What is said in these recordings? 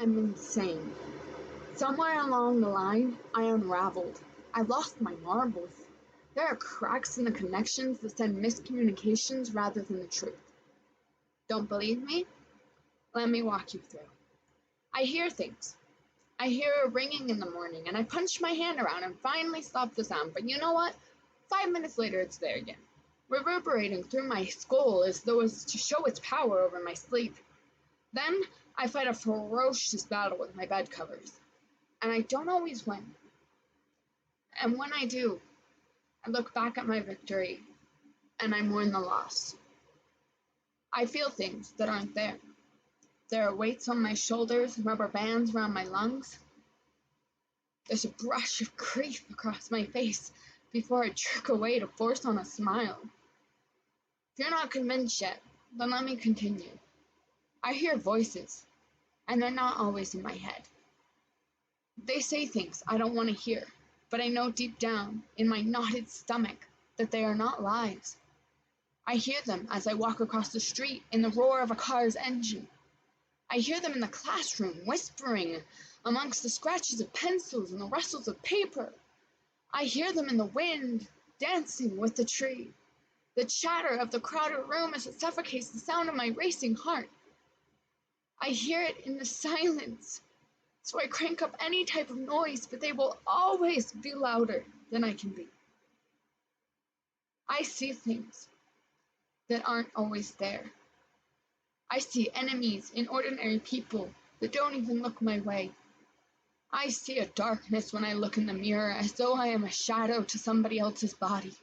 am insane. Somewhere along the line, I unraveled. I lost my marbles. There are cracks in the connections that send miscommunications rather than the truth. Don't believe me? Let me walk you through. I hear things. I hear a ringing in the morning, and I punch my hand around and finally stop the sound. But you know what? 5 minutes later, it's there again, reverberating through my skull as though it's to show its power over my sleep. Then I fight a ferocious battle with my bed covers, and I don't always win. And when I do, I look back at my victory, and I mourn the loss. I feel things that aren't there. There are weights on my shoulders, rubber bands around my lungs. There's a brush of grief across my face before I jerk away to force on a smile. If you're not convinced yet, then let me continue. I hear voices, and they're not always in my head. They say things I don't want to hear, but I know deep down, in my knotted stomach, that they are not lies. I hear them as I walk across the street in the roar of a car's engine. I hear them in the classroom, whispering amongst the scratches of pencils and the rustles of paper. I hear them in the wind, dancing with the tree, the chatter of the crowded room as it suffocates the sound of my racing heart. I hear it in the silence, so I crank up any type of noise, but they will always be louder than I can be. I see things that aren't always there. I see enemies in ordinary people that don't even look my way. I see a darkness when I look in the mirror, as though I am a shadow to somebody else's body.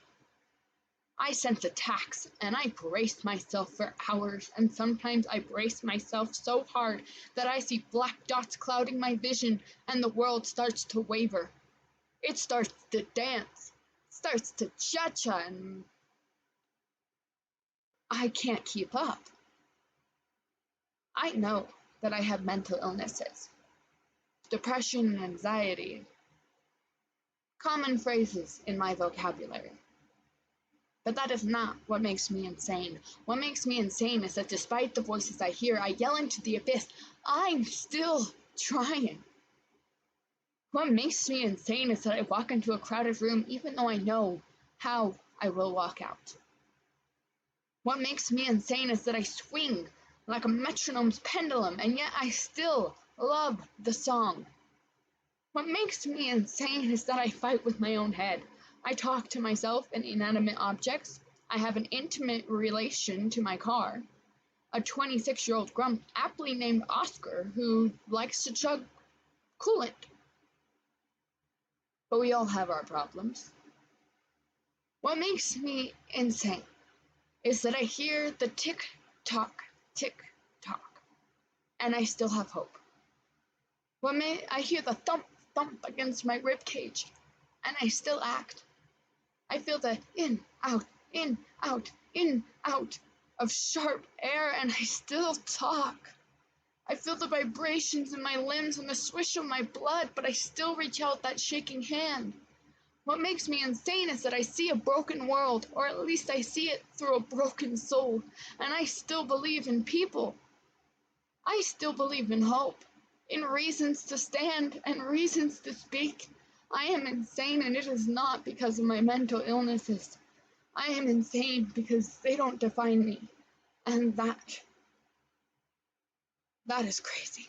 I sense attacks, and I brace myself for hours, and sometimes I brace myself so hard that I see black dots clouding my vision, and the world starts to waver. It starts to dance, starts to cha-cha, and I can't keep up. I know that I have mental illnesses, depression and anxiety, common phrases in my vocabulary. But that is not what makes me insane. What makes me insane is that despite the voices I hear, I yell into the abyss, I'm still trying. What makes me insane is that I walk into a crowded room even though I know how I will walk out. What makes me insane is that I swing like a metronome's pendulum, and yet I still love the song. What makes me insane is that I fight with my own head. I talk to myself in inanimate objects. I have an intimate relation to my car. A 26-year-old grump aptly named Oscar who likes to chug coolant. But we all have our problems. What makes me insane is that I hear the tick-tock, tick-tock, and I still have hope. I hear the thump against my ribcage, and I still act. I feel the in, out, in, out, in, out of sharp air, and I still talk. I feel the vibrations in my limbs and the swish of my blood, but I still reach out that shaking hand. What makes me insane is that I see a broken world, or at least I see it through a broken soul, and I still believe in people. I still believe in hope, in reasons to stand and reasons to speak. I am insane, and it is not because of my mental illnesses. I am insane because they don't define me, and that is crazy.